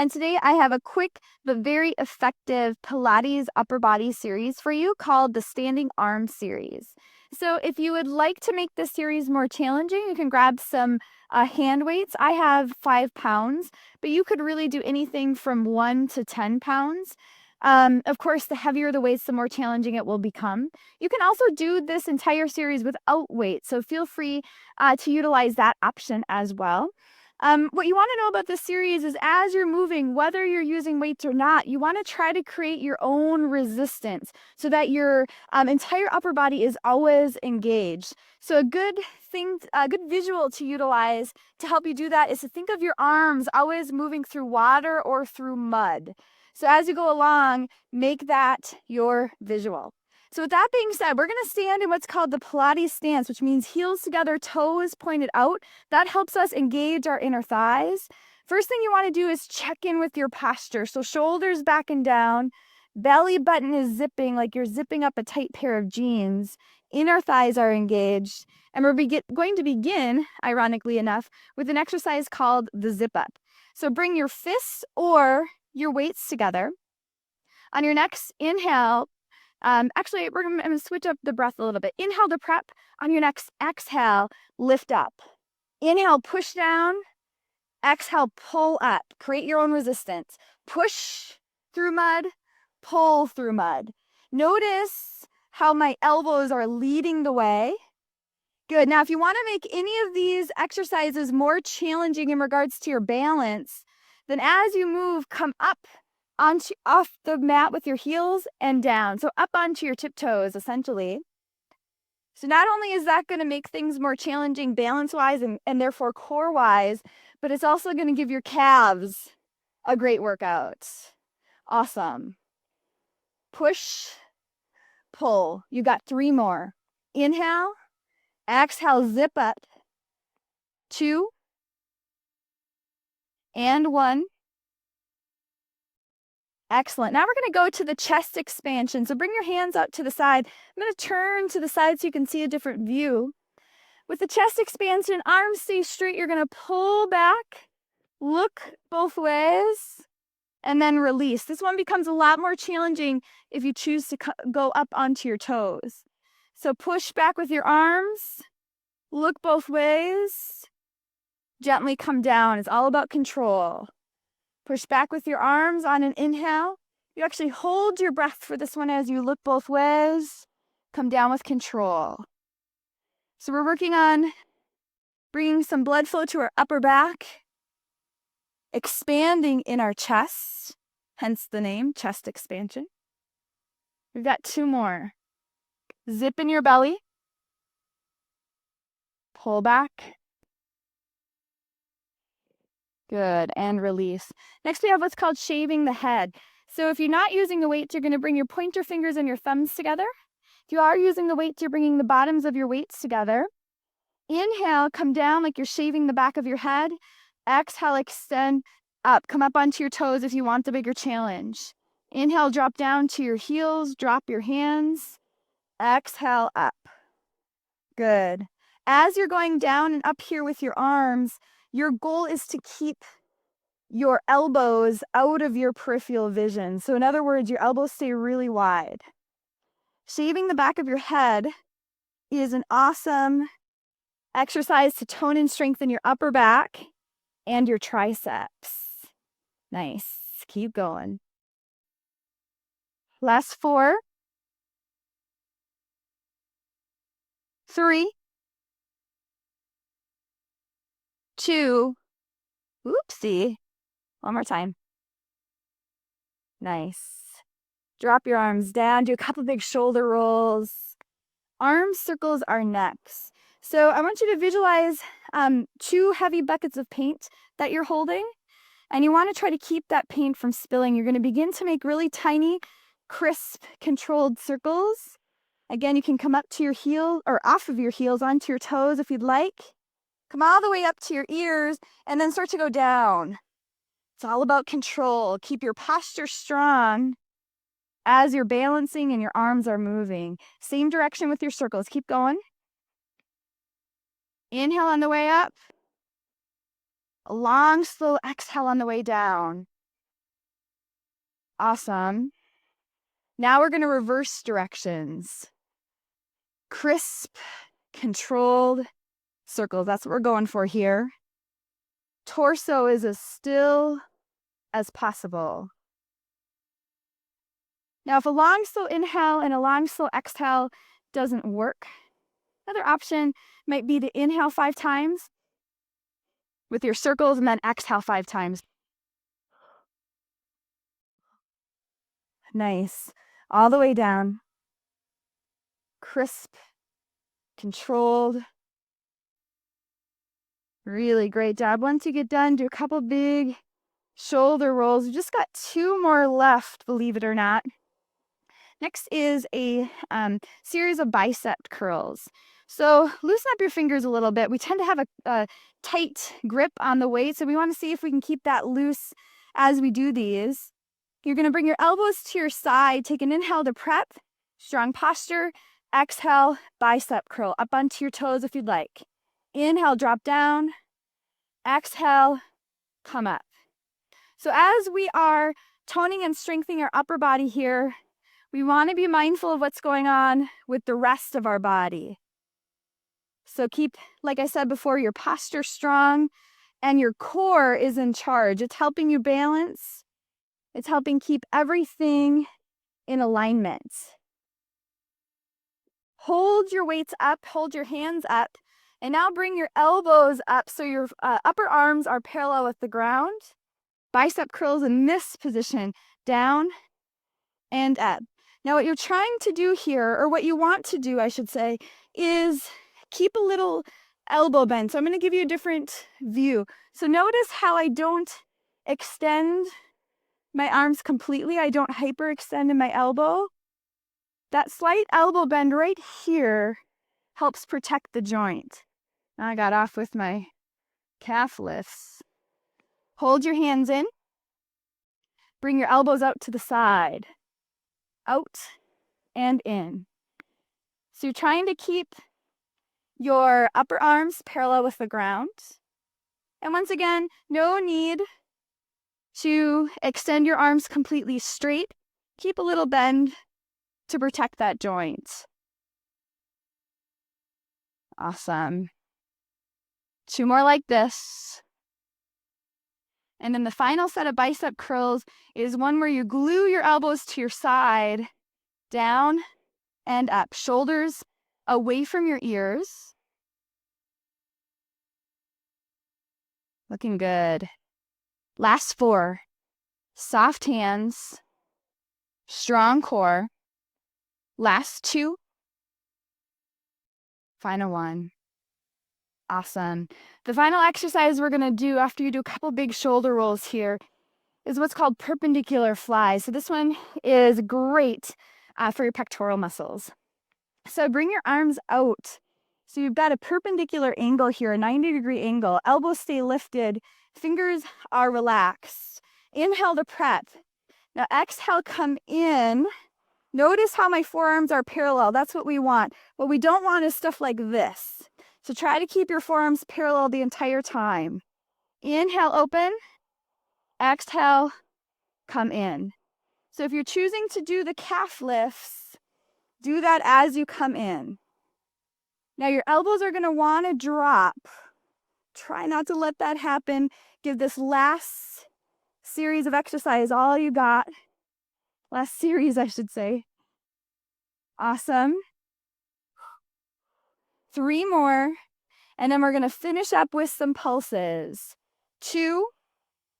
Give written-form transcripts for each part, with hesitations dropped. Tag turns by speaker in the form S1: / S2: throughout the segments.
S1: and today I have a quick but very effective Pilates upper body series for you called the Standing Arm Series. So if you would like to make this series more challenging, you can grab some hand weights. I have 5 pounds, but you could really do anything from 1 to 10 pounds. Of course, the heavier the weights, the more challenging it will become. You can also do this entire series without weights, so feel free to utilize that option as well. What you want to know about this series is as you're moving, whether you're using weights or not, you want to try to create your own resistance so that your entire upper body is always engaged. So a good visual to utilize to help you do that is to think of your arms always moving through water or through mud. So as you go along, make that your visual. So with that being said, we're going to stand in what's called the Pilates Stance, which means heels together, toes pointed out. That helps us engage our inner thighs. First thing you want to do is check in with your posture. So shoulders back and down, belly button is zipping like you're zipping up a tight pair of jeans. Inner thighs are engaged. And we're going to begin, ironically enough, with an exercise called the zip up. So bring your fists or your weights together. On your next inhale, actually, I'm going to switch up the breath a little bit. Inhale to prep. On your next exhale, lift up. Inhale, push down. Exhale, pull up. Create your own resistance. Push through mud, pull through mud. Notice how my elbows are leading the way. Good. Now, if you want to make any of these exercises more challenging in regards to your balance, then as you move, come up off the mat with your heels and down. So up onto your tiptoes, essentially. So not only is that going to make things more challenging balance-wise and therefore core-wise, but it's also going to give your calves a great workout. Awesome. Push, pull. You got 3 more. Inhale, exhale, zip up. 2 and 1. Excellent. Now we're going to go to the chest expansion. So bring your hands out to the side. I'm going to turn to the side so you can see a different view. With the chest expansion, arms stay straight. You're going to pull back, look both ways, and then release. This one becomes a lot more challenging if you choose to go up onto your toes. So push back with your arms, look both ways, gently come down. It's all about control. Push back with your arms on an inhale. You actually hold your breath for this one as you look both ways. Come down with control. So we're working on bringing some blood flow to our upper back, expanding in our chest, hence the name, chest expansion. We've got 2 more. Zip in your belly. Pull back. Good, and release. Next, we have what's called shaving the head. So if you're not using the weights, you're going to bring your pointer fingers and your thumbs together. If you are using the weights, you're bringing the bottoms of your weights together. Inhale, come down like you're shaving the back of your head. Exhale, extend up. Come up onto your toes if you want the bigger challenge. Inhale, drop down to your heels. Drop your hands. Exhale, up. Good. As you're going down and up here with your arms, your goal is to keep your elbows out of your peripheral vision. So in other words, your elbows stay really wide. Shaving the back of your head is an awesome exercise to tone and strengthen your upper back and your triceps. Nice. Keep going. Last 4. 3. 2. Oopsie. One more time. Nice. Drop your arms down. Do a couple big shoulder rolls. Arm circles are next. So I want you to visualize 2 heavy buckets of paint that you're holding. And you want to try to keep that paint from spilling. You're going to begin to make really tiny, crisp, controlled circles. Again, you can come up to your heel or off of your heels onto your toes if you'd like. Come all the way up to your ears and then start to go down. It's all about control. Keep your posture strong as you're balancing and your arms are moving. Same direction with your circles. Keep going. Inhale on the way up. A long, slow exhale on the way down. Awesome. Now we're going to reverse directions. Crisp, controlled circles. That's what we're going for here. Torso is as still as possible. Now, if a long, slow inhale and a long, slow exhale doesn't work, another option might be to inhale 5 times with your circles and then exhale 5 times. Nice. All the way down. Crisp, controlled. Really great job. Once you get done, do a couple big shoulder rolls. We just got 2 more left, believe it or not. Next is a series of bicep curls. So loosen up your fingers a little bit. We tend to have a tight grip on the weight, so we want to see if we can keep that loose as we do these. You're going to bring your elbows to your side. Take an inhale to prep, strong posture. Exhale, bicep curl up onto your toes if you'd like. Inhale, drop down. Exhale, come up. So as we are toning and strengthening our upper body here, we want to be mindful of what's going on with the rest of our body. So keep, like I said before, your posture strong and your core is in charge. It's helping you balance. It's helping keep everything in alignment. Hold your weights up, hold your hands up, and now bring your elbows up so your upper arms are parallel with the ground. Bicep curls in this position, down and up. Now what you're trying to do here, or what you want to do, I should say, is keep a little elbow bend. So I'm going to give you a different view. So notice how I don't extend my arms completely. I don't hyperextend in my elbow. That slight elbow bend right here helps protect the joint. I got off with my calf lifts. Hold your hands in. Bring your elbows out to the side. Out and in. So you're trying to keep your upper arms parallel with the ground. And once again, no need to extend your arms completely straight. Keep a little bend to protect that joint. Awesome. 2 more like this. And then the final set of bicep curls is one where you glue your elbows to your side, down and up. Shoulders away from your ears. Looking good. Last 4. Soft hands, strong core. Last 2. Final 1. Awesome. The final exercise we're going to do after you do a couple big shoulder rolls here is what's called perpendicular flies. So this one is great for your pectoral muscles. So bring your arms out. So you've got a perpendicular angle here, a 90-degree angle. Elbows stay lifted. Fingers are relaxed. Inhale to prep. Now exhale, come in. Notice how my forearms are parallel. That's what we want. What we don't want is stuff like this. So try to keep your forearms parallel the entire time. Inhale, open. Exhale, come in. So if you're choosing to do the calf lifts, do that as you come in. Now your elbows are going to want to drop. Try not to let that happen. Give this last series of exercise all you got. Last series, I should say. Awesome. 3 more. And then we're going to finish up with some pulses. 2,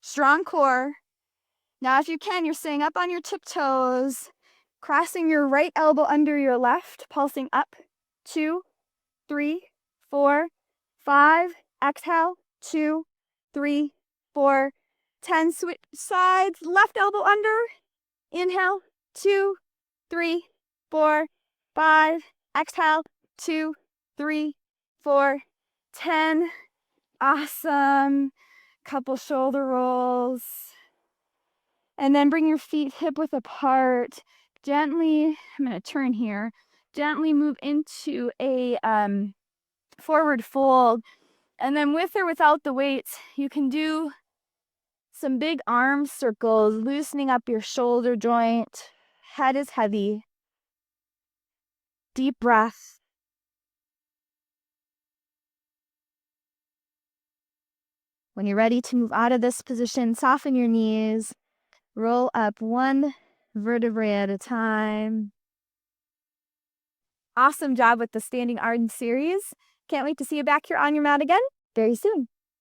S1: strong core. Now, if you can, you're staying up on your tiptoes, crossing your right elbow under your left, pulsing up. 2, 3, 4, 5. Exhale. 2, 3, 4, 10. Switch sides. Left elbow under. Inhale. 2, 3, 4, 5. Exhale. 2, 3, 4, 10. Awesome. Couple shoulder rolls. And then bring your feet hip width apart. Gently, I'm going to turn here. Gently move into a forward fold. And then with or without the weights, you can do Some big arm circles, loosening up your shoulder joint. Head is heavy. Deep breath. When you're ready to move out of this position, soften your knees. Roll up one vertebrae at a time. Awesome job with the standing arm series. Can't wait to see you back here on your mat again very soon.